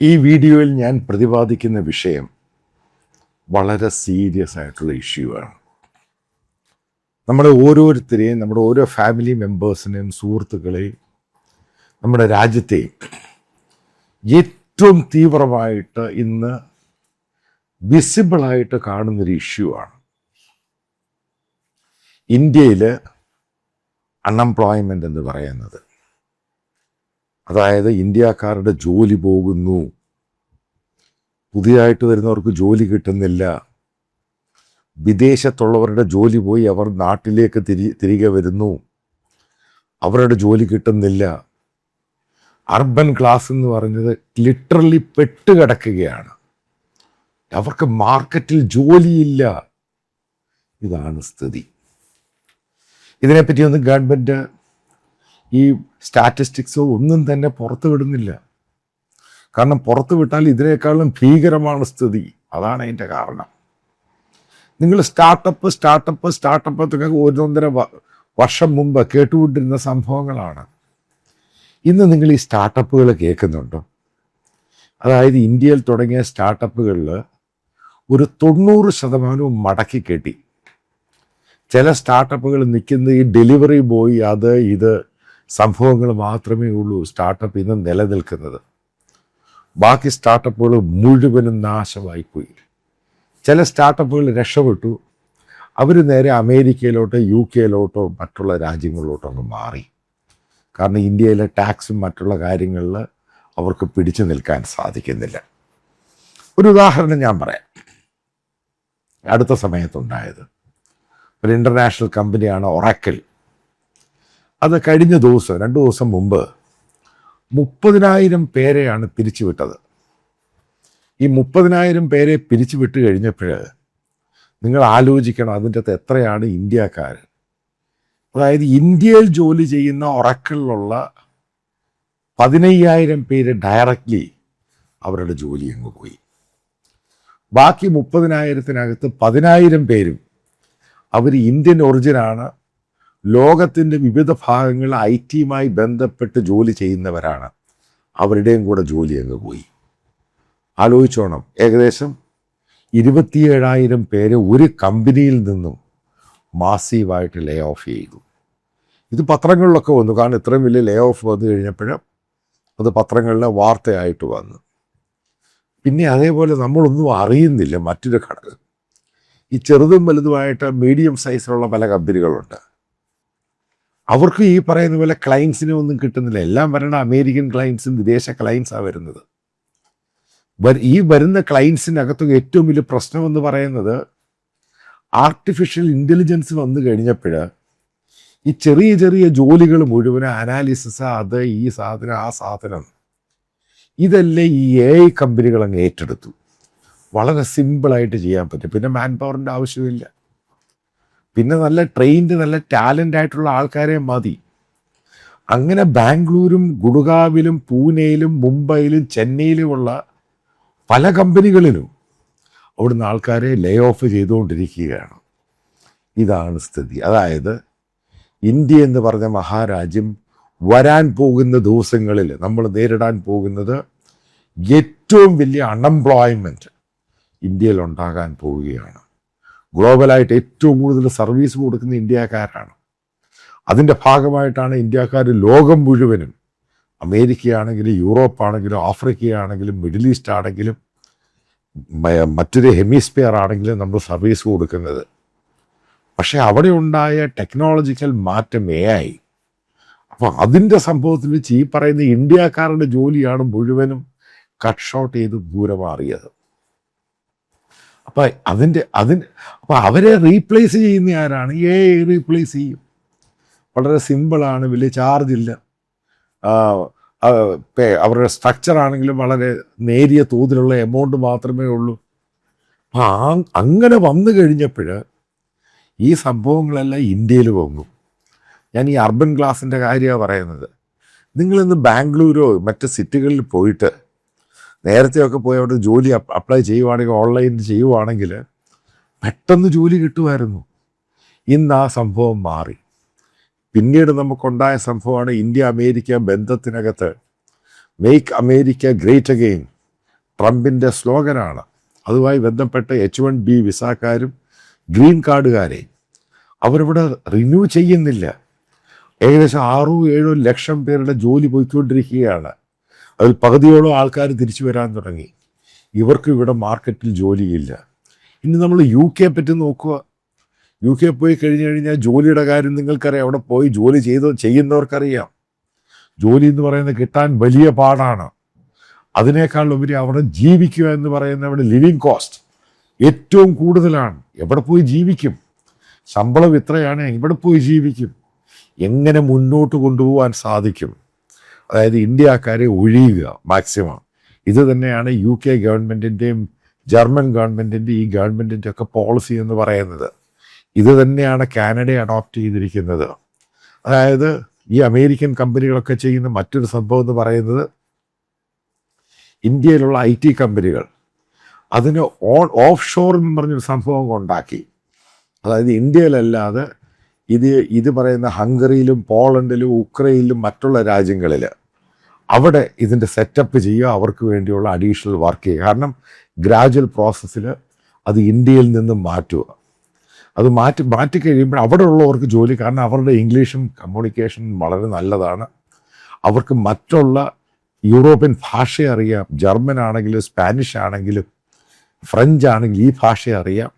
ഈ വീഡിയോയിൽ ഞാൻ പ്രതിപാദിക്കുന്ന വിഷയം വളരെ സീരിയസ് ആയിട്ടുള്ള ഇഷ്യൂ ആണ്. നമ്മുടെ ഓരോരുത്തരെയും, നമ്മുടെ ഓരോ ഫാമിലി മെമ്പേഴ്സിനെയും, സുഹൃത്തുക്കളെയും, നമ്മുടെ രാജ്യത്തെയും ഏറ്റവും തീവ്രമായിട്ട് ഇന്ന് വിസിബിളായിട്ട് കാണുന്നൊരു ഇഷ്യൂ ആണ്. ഇന്ത്യയിൽ അൺഎംപ്ലോയ്മെൻ്റ് എന്ന് പറയുന്നത്, അതായത് ഇന്ത്യക്കാരുടെ ജോലി പോകുന്നു, പുതിയതായിട്ട് വരുന്നവർക്ക് ജോലി കിട്ടുന്നില്ല, വിദേശത്തുള്ളവരുടെ ജോലി പോയി അവർ നാട്ടിലേക്ക് തിരികെ വരുന്നു, അവരുടെ ജോലി കിട്ടുന്നില്ല. അർബൻ ക്ലാസ് എന്ന് പറഞ്ഞത് ലിറ്ററലി പെട്ടുകിടക്കുകയാണ്. അവർക്ക് മാർക്കറ്റിൽ ജോലിയില്ല. ഇതാണ് സ്ഥിതി. ഇതിനെപ്പറ്റിയൊന്നും ഗവൺമെൻറ് ഈ സ്റ്റാറ്റിസ്റ്റിക്സോ ഒന്നും തന്നെ പുറത്തു വിടുന്നില്ല. കാരണം പുറത്തു വിട്ടാൽ ഇതിനേക്കാളും ഭീകരമാണ് സ്ഥിതി. അതാണ് അതിൻ്റെ കാരണം. നിങ്ങൾ സ്റ്റാർട്ടപ്പ് എന്നൊക്കെ ഒന്നൊന്നര വർഷം മുമ്പ് കേട്ടുകൊണ്ടിരുന്ന സംഭവങ്ങളാണ്. ഇന്ന് നിങ്ങൾ ഈ സ്റ്റാർട്ടപ്പുകൾ കേൾക്കുന്നുണ്ടോ? അതായത് ഇന്ത്യയിൽ തുടങ്ങിയ സ്റ്റാർട്ടപ്പുകളിൽ ഒരു 90% മടക്കി കെട്ടി. ചില സ്റ്റാർട്ടപ്പുകൾ നിൽക്കുന്ന ഈ ഡെലിവറി ബോയ്, അത് ഇത് സംഭവങ്ങൾ മാത്രമേ ഉള്ളൂ സ്റ്റാർട്ടപ്പ് ഇന്ന് നിലനിൽക്കുന്നത്. ബാക്കി സ്റ്റാർട്ടപ്പുകൾ മുഴുവനും നാശമായിപ്പോയി. ചില സ്റ്റാർട്ടപ്പുകൾ രക്ഷപ്പെട്ടു. അവർ നേരെ അമേരിക്കയിലോട്ടോ UK മറ്റുള്ള രാജ്യങ്ങളിലോട്ടോ അങ്ങ് മാറി. കാരണം ഇന്ത്യയിലെ ടാക്സും മറ്റുള്ള കാര്യങ്ങളിൽ അവർക്ക് പിടിച്ചു നിൽക്കാൻ സാധിക്കുന്നില്ല. ഒരു ഉദാഹരണം ഞാൻ പറയാം. അടുത്ത സമയത്തുണ്ടായത് ഒരു ഇൻ്റർനാഷണൽ കമ്പനിയാണ് ഒറാക്കിൾ. അത് കഴിഞ്ഞ ദിവസം 2 ദിവസം മുമ്പ് 30,000 പേരെയാണ് പിരിച്ചുവിട്ടത്. ഈ 30,000 പേരെ പിരിച്ചുവിട്ട് കഴിഞ്ഞപ്പോൾ നിങ്ങൾ ആലോചിക്കണം, അതിൻ്റെ അകത്ത് എത്രയാണ് ഇന്ത്യക്കാർ. അതായത് ഇന്ത്യയിൽ ജോലി ചെയ്യുന്ന ഒറാക്കിളിലുള്ള 15,000 പേര് ഡയറക്റ്റ്ലി അവരുടെ ജോലി അങ്ങ് പോയി. ബാക്കി 30,000-നകത്ത് 10,000 പേരും അവർ ഇന്ത്യൻ ഒറിജിനാണ്. ലോകത്തിൻ്റെ വിവിധ ഭാഗങ്ങളിൽ IT-യുമായി ബന്ധപ്പെട്ട് ജോലി ചെയ്യുന്നവരാണ്. അവരുടെയും കൂടെ ജോലി അങ്ങ് പോയി. ആലോചിച്ചോണം, ഏകദേശം 27,000 പേര് ഒരു കമ്പനിയിൽ നിന്നും മാസീവായിട്ട് ലേ ഓഫ് ചെയ്തു. ഇത് പത്രങ്ങളിലൊക്കെ വന്നു. കാരണം ഇത്രയും വലിയ ലേ ഓഫ് വന്നു കഴിഞ്ഞപ്പോഴും അത് പത്രങ്ങളിലെ വാർത്തയായിട്ട് വന്നു. പിന്നെ അതേപോലെ നമ്മളൊന്നും അറിയുന്നില്ല മറ്റൊരു ഘടകം. ഈ ചെറുതും വലുതുമായിട്ട് മീഡിയം സൈസിലുള്ള പല കമ്പനികളുണ്ട്. അവർക്ക് ഈ പറയുന്ന പോലെ ക്ലയൻസിനെ ഒന്നും കിട്ടുന്നില്ല. എല്ലാം വരണ അമേരിക്കൻ ക്ലയൻസും വിദേശ ക്ലയൻസാണ് വരുന്നത്. ഈ വരുന്ന ക്ലയൻസിനകത്ത് ഏറ്റവും വലിയ പ്രശ്നമെന്ന് പറയുന്നത് ആർട്ടിഫിഷ്യൽ ഇൻ്റലിജൻസ് വന്നു കഴിഞ്ഞപ്പോൾ ഈ ചെറിയ ചെറിയ ജോലികൾ മുഴുവൻ അനാലിസിസ്, അത് ഈ സാധനം ആ സാധനം, ഇതെല്ലാം ഈ AI കമ്പനികൾ അങ്ങ് ഏറ്റെടുത്തു. വളരെ സിമ്പിളായിട്ട് ചെയ്യാൻ പറ്റും. പിന്നെ മാൻ പവറിൻ്റെ ആവശ്യമില്ല. പിന്നെ നല്ല ട്രെയിൻഡ്, നല്ല ടാലൻ്റ് ആയിട്ടുള്ള ആൾക്കാരെ മതി. അങ്ങനെ ബാംഗ്ലൂരും ഗുഡ്ഗാവിലും പൂനെയിലും മുംബൈയിലും ചെന്നൈയിലുമുള്ള പല കമ്പനികളിലും അവിടുന്ന് ആൾക്കാരെ ലേ ഓഫ് ചെയ്തുകൊണ്ടിരിക്കുകയാണ്. ഇതാണ് സ്ഥിതി. അതായത് ഇന്ത്യ എന്ന് പറഞ്ഞ മഹാരാജ്യം വരാൻ പോകുന്ന ദിവസങ്ങളിൽ നമ്മൾ നേരിടാൻ പോകുന്നത് ഏറ്റവും വലിയ അൺഎംപ്ലോയ്മെൻറ്റ് ഇന്ത്യയിൽ ഉണ്ടാകാൻ പോവുകയാണ്. ഗ്ലോബലായിട്ട് ഏറ്റവും കൂടുതൽ സർവീസ് കൊടുക്കുന്ന ഇന്ത്യക്കാരാണ്. അതിൻ്റെ ഭാഗമായിട്ടാണ് ഇന്ത്യക്കാർ ലോകം മുഴുവനും, അമേരിക്കയാണെങ്കിലും യൂറോപ്പാണെങ്കിലും ആഫ്രിക്കയാണെങ്കിലും മിഡിൽ ഈസ്റ്റ് ആണെങ്കിലും മറ്റൊരു ഹെമിസ്ഫിയർ ആണെങ്കിലും നമ്മൾ സർവീസ് കൊടുക്കുന്നത്. പക്ഷേ അവിടെ ഉണ്ടായ ടെക്നോളജിക്കൽ മാറ്റം AI. അപ്പോൾ അതിൻ്റെ സംഭവത്തിൽ വെച്ച് ഈ പറയുന്ന ഇന്ത്യക്കാരുടെ ജോലിയാണ് മുഴുവനും കട്ട് ഷോട്ട് ചെയ്ത് ദൂരെ മാറിയത്. അപ്പോൾ അവരെ റീപ്ലേസ് ചെയ്യുന്ന ആരാണ്? AI റീപ്ലേസ് ചെയ്യും. വളരെ സിമ്പിളാണ്, വലിയ ചാർജില്ല. അവരുടെ സ്ട്രക്ചർ ആണെങ്കിലും വളരെ നേരിയ തോതിലുള്ള എമൗണ്ട് മാത്രമേ ഉള്ളൂ. അപ്പം അങ്ങനെ വന്നു കഴിഞ്ഞപ്പോൾ ഈ സംഭവങ്ങളെല്ലാം ഇന്ത്യയിൽ പൊങ്ങും. ഞാൻ ഈ അർബൻ ക്ലാസിൻ്റെ കാര്യമാണ് പറയുന്നത്. നിങ്ങളിന്ന് ബാംഗ്ലൂരോ മറ്റ് സിറ്റികളിൽ പോയിട്ട് നേരത്തെയൊക്കെ പോയി അവിടെ ജോലി അപ്ലൈ ചെയ്യുവാണെങ്കിൽ, ഓൺലൈൻ ചെയ്യുവാണെങ്കിൽ പെട്ടെന്ന് ജോലി കിട്ടുമായിരുന്നു. ഇന്ന് ആ സംഭവം മാറി. പിന്നീട് നമുക്കുണ്ടായ സംഭവമാണ് ഇന്ത്യ അമേരിക്ക ബന്ധത്തിനകത്ത് മേക്ക് അമേരിക്ക ഗ്രേറ്റ് അഗെയിൻ ട്രംപിൻ്റെ സ്ലോഗനാണ്. അതുമായി ബന്ധപ്പെട്ട് H1B വിസാക്കാരും ഗ്രീൻ കാർഡുകാരെയും അവരിവിടെ റിന്യൂ ചെയ്യുന്നില്ല. ഏകദേശം 6-7 ലക്ഷം പേരുടെ ജോലി പോയിക്കൊണ്ടിരിക്കുകയാണ്. അതിൽ പകുതിയോളം ആൾക്കാർ തിരിച്ചു വരാൻ തുടങ്ങി. ഇവർക്ക് ഇവിടെ മാർക്കറ്റിൽ ജോലിയില്ല. ഇനി നമ്മൾ UK പറ്റി നോക്കുക. UK പോയി കഴിഞ്ഞു കഴിഞ്ഞാൽ ജോലിയുടെ കാര്യം നിങ്ങൾക്കറിയാം. അവിടെ പോയി ജോലി ചെയ്യുന്നവർക്കറിയാം. ജോലി എന്ന് പറയുന്നത് കിട്ടാൻ വലിയ പാടാണ്. അതിനേക്കാൾ ഉപരി അവിടെ ജീവിക്കുക എന്ന് പറയുന്ന അവിടെ ലിവിങ് കോസ്റ്റ് ഏറ്റവും കൂടുതലാണ്. എവിടെ പോയി ജീവിക്കും? ശമ്പളം ഇത്രയാണ്, എവിടെ പോയി ജീവിക്കും? എങ്ങനെ മുന്നോട്ട് കൊണ്ടുപോകാൻ സാധിക്കും? അതായത് ഇന്ത്യക്കാരെ ഒഴിയുക മാക്സിമം. ഇത് തന്നെയാണ് UK ഗവൺമെൻറ്റിൻ്റെയും ജർമ്മൻ ഗവൺമെൻറ്റിൻ്റെ ഈ ഗവൺമെൻറ്റിൻ്റെ ഒക്കെ പോളിസി എന്ന് പറയുന്നത്. ഇത് തന്നെയാണ് കാനഡ അഡോപ്റ്റ് ചെയ്തിരിക്കുന്നത്. അതായത് ഈ അമേരിക്കൻ കമ്പനികളൊക്കെ ചെയ്യുന്ന മറ്റൊരു സംഭവം എന്ന് പറയുന്നത്, ഇന്ത്യയിലുള്ള IT കമ്പനികൾ അതിന് ഓഫ് ഷോർ എന്ന് പറഞ്ഞൊരു സംഭവം ഉണ്ടാക്കി. അതായത് ഇന്ത്യയിലല്ലാതെ ഇത് പറയുന്ന ഹംഗറിയിലും പോളണ്ടിലും ഉക്രൈനിലും മറ്റുള്ള രാജ്യങ്ങളിൽ അവിടെ ഇതിൻ്റെ സെറ്റപ്പ് ചെയ്യുക, അവർക്ക് വേണ്ടിയുള്ള അഡീഷണൽ വർക്ക് ചെയ്യുക. കാരണം ഗ്രാജുവൽ പ്രോസസ്സിൽ അത് ഇന്ത്യയിൽ നിന്ന് മാറ്റുക. അത് മാറ്റി കഴിയുമ്പോൾ അവിടെ ഉള്ളവർക്ക് ജോലി, കാരണം അവരുടെ ഇംഗ്ലീഷും കമ്മ്യൂണിക്കേഷനും വളരെ നല്ലതാണ്. അവർക്ക് മറ്റുള്ള യൂറോപ്യൻ ഭാഷ അറിയാം. ജർമ്മൻ ആണെങ്കിലും സ്പാനിഷ് ആണെങ്കിലും ഫ്രഞ്ച് ആണെങ്കിലും ഈ ഭാഷ അറിയാം.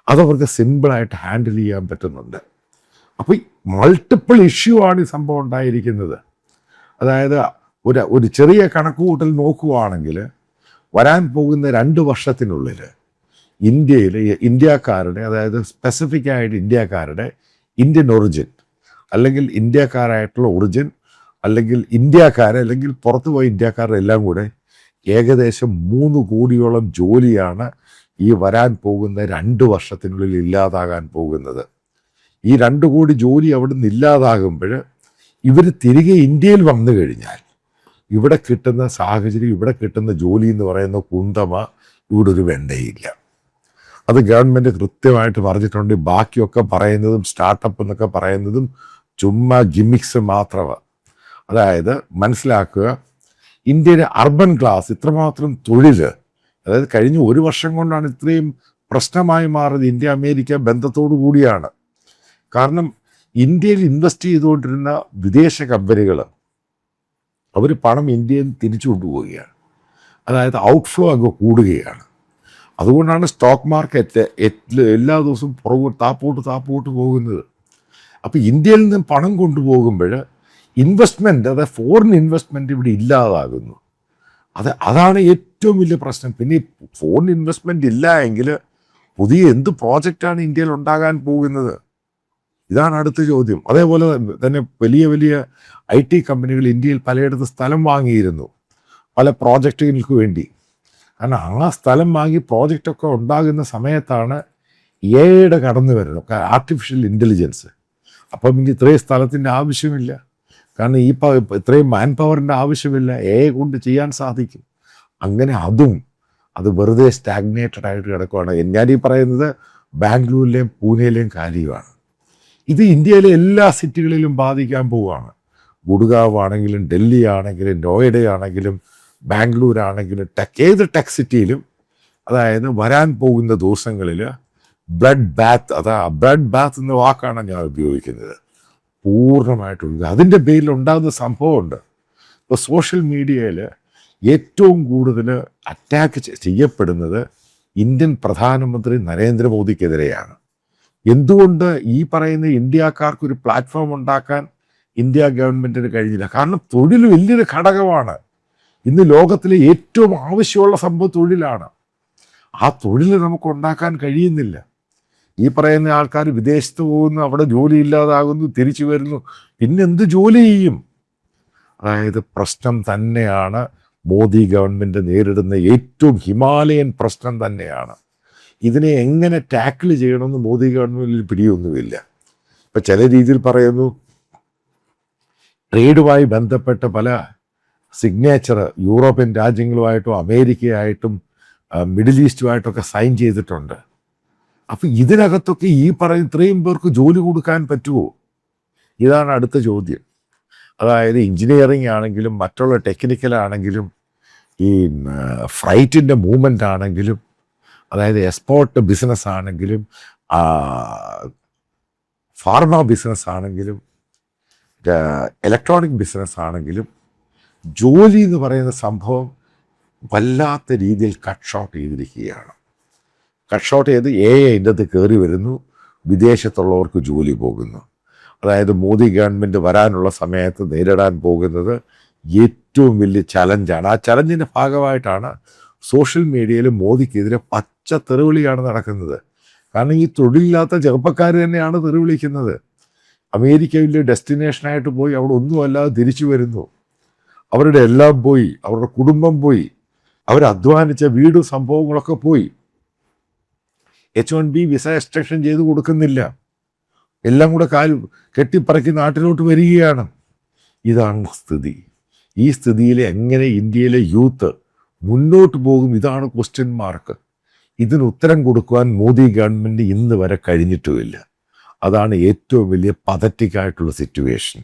അതവർക്ക് സിമ്പിളായിട്ട് ഹാൻഡിൽ ചെയ്യാൻ പറ്റുന്നുണ്ട്. അപ്പോൾ ഈ മൾട്ടിപ്പിൾ ഇഷ്യൂ ആണ് ഈ സംഭവം ഉണ്ടായിരിക്കുന്നത്. അതായത് ഒരു ചെറിയ കണക്കുകൂട്ടൽ നോക്കുകയാണെങ്കിൽ വരാൻ പോകുന്ന 2 വർഷത്തിനുള്ളിൽ ഇന്ത്യക്കാരുടെ, അതായത് സ്പെസിഫിക് ആയിട്ട് ഇന്ത്യക്കാരുടെ ഇന്ത്യൻ ഒറിജിൻ അല്ലെങ്കിൽ ഇന്ത്യക്കാരായിട്ടുള്ള ഒറിജിൻ അല്ലെങ്കിൽ അല്ലെങ്കിൽ പുറത്തുപോയ ഇന്ത്യക്കാരുടെ എല്ലാം കൂടെ ഏകദേശം 3 കോടിയോളം ജോലിയാണ് ഈ വരാൻ പോകുന്ന 2 വർഷത്തിനുള്ളിൽ ഇല്ലാതാകാൻ പോകുന്നത്. ഈ 2 കോടി ജോലി അവിടെ നിന്ന് ഇല്ലാതാകുമ്പോൾ ഇവർ തിരികെ ഇന്ത്യയിൽ വന്നു കഴിഞ്ഞാൽ ഇവിടെ കിട്ടുന്ന സാഹചര്യം, ഇവിടെ കിട്ടുന്ന ജോലി എന്ന് പറയുന്ന കുന്തമ ഇവിടെ ഒരു വെണ്ടയില്ല. അത് ഗവൺമെൻറ് കൃത്യമായിട്ട് പറഞ്ഞിട്ടുണ്ട്. ബാക്കിയൊക്കെ പറയുന്നതും സ്റ്റാർട്ടപ്പ് എന്നൊക്കെ പറയുന്നതും ചുമ്മാ ഗിമിക്സ് മാത്രമാണ്. അതായത് മനസ്സിലാക്കുക, ഇന്ത്യയിലെ അർബൻ ക്ലാസ് ഇത്രമാത്രം തൊഴിൽ, അതായത് കഴിഞ്ഞ 1 വർഷം കൊണ്ടാണ് ഇത്രയും പ്രശ്നമായി മാറിയത്. ഇന്ത്യ അമേരിക്ക ബന്ധത്തോടു കൂടിയാണ്. കാരണം ഇന്ത്യയിൽ ഇൻവെസ്റ്റ് ചെയ്തുകൊണ്ടിരുന്ന വിദേശ കമ്പനികൾ അവർ പണം ഇന്ത്യയിൽ തിരിച്ചു കൊണ്ടുപോവുകയാണ്. അതായത് ഔട്ട്ഫ്ലോ അങ്ങ് കൂടുകയാണ്. അതുകൊണ്ടാണ് സ്റ്റോക്ക് മാർക്കറ്റ് എല്ലാ ദിവസവും താപ്പോട്ട് പോകുന്നത്. അപ്പോൾ ഇന്ത്യയിൽ നിന്ന് പണം കൊണ്ടുപോകുമ്പോൾ ഇൻവെസ്റ്റ്മെൻറ്റ്, അതായത് ഫോറിൻ ഇൻവെസ്റ്റ്മെൻറ്റ് ഇവിടെ ഇല്ലാതാകുന്നു. അതാണ് ഏറ്റവും വലിയ പ്രശ്നം. പിന്നെ ഈ ഫോറിൻ ഇൻവെസ്റ്റ്മെൻറ്റ് ഇല്ല എങ്കിൽ പുതിയ എന്ത് പ്രോജക്റ്റാണ് ഇന്ത്യയിൽ ഉണ്ടാകാൻ പോകുന്നത്? ഇതാണ് അടുത്ത ചോദ്യം. അതേപോലെ തന്നെ വലിയ IT കമ്പനികൾ ഇന്ത്യയിൽ പലയിടത്ത് സ്ഥലം വാങ്ങിയിരുന്നു പല പ്രോജക്റ്റുകൾക്ക് വേണ്ടി. കാരണം ആ സ്ഥലം വാങ്ങി പ്രോജക്റ്റൊക്കെ ഉണ്ടാകുന്ന സമയത്താണ് AI കടന്നു വരുന്നത്, ആർട്ടിഫിഷ്യൽ ഇൻ്റലിജൻസ്. അപ്പം ഇനി ഇത്രയും സ്ഥലത്തിൻ്റെ ആവശ്യമില്ല. കാരണം ഇത്രയും മാൻ പവറിൻ്റെ ആവശ്യമില്ല. AI കൊണ്ട് ചെയ്യാൻ സാധിക്കും. അങ്ങനെ അത് വെറുതെ സ്റ്റാഗ്നേറ്റഡ് ആയിട്ട് കിടക്കുകയാണ്. ഞാനീ പറയുന്നത് ബാംഗ്ലൂരിലെയും പൂനെയിലെയും കാര്യമാണ്. ഇത് ഇന്ത്യയിലെ എല്ലാ സിറ്റികളിലും ബാധിക്കാൻ പോവുകയാണ്. ഗുഡ്ഗാവ് ആണെങ്കിലും ഡൽഹി ആണെങ്കിലും നോയിഡ ആണെങ്കിലും ബാംഗ്ലൂർ ആണെങ്കിലും ഏത് ടെക് സിറ്റിയിലും, അതായത് വരാൻ പോകുന്ന ദിവസങ്ങളിൽ ബ്ലഡ് ബാത്ത് എന്ന വാക്കാണ് ഞാൻ ഉപയോഗിക്കുന്നത്, പൂർണ്ണമായിട്ടുണ്ട്. അതിൻ്റെ പേരിൽ ഉണ്ടാകുന്ന സംഭവമുണ്ട്. ഇപ്പോൾ സോഷ്യൽ മീഡിയയിൽ ഏറ്റവും കൂടുതൽ അറ്റാക്ക് ചെയ്യപ്പെടുന്നത് ഇന്ത്യൻ പ്രധാനമന്ത്രി നരേന്ദ്രമോദിക്കെതിരെയാണ്. എന്തുകൊണ്ട് ഈ പറയുന്ന ഇന്ത്യക്കാർക്കൊരു പ്ലാറ്റ്ഫോം ഉണ്ടാക്കാൻ ഇന്ത്യ ഗവൺമെൻറ്റിന് കഴിഞ്ഞില്ല? കാരണം തൊഴിൽ വലിയൊരു ഘടകമാണ്. ഇന്ന് ലോകത്തിലെ ഏറ്റവും ആവശ്യമുള്ള സംഭവം തൊഴിലാണ്. ആ തൊഴിൽ നമുക്ക് ഉണ്ടാക്കാൻ കഴിയുന്നില്ല. ഈ പറയുന്ന ആൾക്കാർ വിദേശത്ത് പോകുന്നു, അവിടെ ജോലി ഇല്ലാതാകുന്നു, തിരിച്ചു വരുന്നു, പിന്നെന്ത് ജോലി ചെയ്യും? അതായത് പ്രശ്നം തന്നെയാണ് മോദി ഗവൺമെൻറ് നേരിടുന്ന ഏറ്റവും ഹിമാലയൻ പ്രശ്നം തന്നെയാണ്. ഇതിനെ എങ്ങനെ ടാക്കിൾ ചെയ്യണമെന്ന് മോദി ഗവൺമെൻറ്റിൽ പിടിയൊന്നുമില്ല. ഇപ്പം ചില രീതിയിൽ പറയുന്നു, ട്രേഡുമായി ബന്ധപ്പെട്ട പല സിഗ്നേച്ചർ യൂറോപ്യൻ രാജ്യങ്ങളുമായിട്ടും അമേരിക്കയായിട്ടും മിഡിൽ ഈസ്റ്റുമായിട്ടൊക്കെ സൈൻ ചെയ്തിട്ടുണ്ട്. അപ്പോൾ ഇതിനകത്തൊക്കെ ഈ പറയുന്ന ഇത്രയും പേർക്ക് ജോലി കൊടുക്കാൻ പറ്റുമോ? ഇതാണ് അടുത്ത ചോദ്യം. അതായത് എഞ്ചിനീയറിംഗ് ആണെങ്കിലും മറ്റുള്ള ടെക്നിക്കലാണെങ്കിലും ഈ ഫ്രൈറ്റിൻ്റെ മൂവ്മെൻ്റ് ആണെങ്കിലും, അതായത് എക്സ്പോർട്ട് ബിസിനസ് ആണെങ്കിലും, ഫാർമ ബിസിനസ് ആണെങ്കിലും, ഇലക്ട്രോണിക് ബിസിനസ് ആണെങ്കിലും, ജോലി എന്ന് പറയുന്ന സംഭവം വല്ലാത്ത രീതിയിൽ കട്ട് ഷോട്ട് ചെയ്തിരിക്കുകയാണ്. കട്ട് ഷോട്ട് ചെയ്ത് അതിൻ്റെ അകത്ത് കയറി വരുന്നു, വിദേശത്തുള്ളവർക്ക് ജോലി പോകുന്നു. അതായത് മോദി ഗവൺമെൻറ് വരാനുള്ള സമയത്ത് നേരിടാൻ പോകുന്നത് ഏറ്റവും വലിയ ചലഞ്ചാണ്. ആ ചലഞ്ചിൻ്റെ ഭാഗമായിട്ടാണ് സോഷ്യൽ മീഡിയയിൽ മോദിക്കെതിരെ പച്ച തെറിവിളിയാണ് നടക്കുന്നത്. കാരണം ഈ തൊഴിലില്ലാത്ത ചെറുപ്പക്കാർ തന്നെയാണ് തെറിവിളിക്കുന്നത്. അമേരിക്ക വലിയ ഡെസ്റ്റിനേഷനായിട്ട് പോയി അവിടെ ഒന്നുമല്ലാതെ തിരിച്ചു വരുന്നു. അവരുടെ എല്ലാം പോയി, അവരുടെ കുടുംബം പോയി, അവരധ്വാനിച്ച വീടും സംഭവങ്ങളൊക്കെ പോയി. H1B വിസ എക്സ്റ്റൻഷൻ ചെയ്ത് കൊടുക്കുന്നില്ല. എല്ലാം കൂടെ കെട്ടിപ്പറക്കി നാട്ടിലോട്ട് വരികയാണ്. ഇതാണ് സ്ഥിതി. ഈ സ്ഥിതിയിൽ എങ്ങനെ ഇന്ത്യയിലെ യൂത്ത് മുന്നോട്ട് പോകും? ഇതാണ് ക്വസ്റ്റ്യൻ മാർക്ക്. ഇതിന് ഉത്തരം കൊടുക്കുവാൻ മോദി ഗവൺമെൻറ് ഇന്ന് വരെ കഴിഞ്ഞിട്ടുമില്ല. അതാണ് ഏറ്റവും വലിയ പതറ്റിക്കായിട്ടുള്ള സിറ്റുവേഷൻ.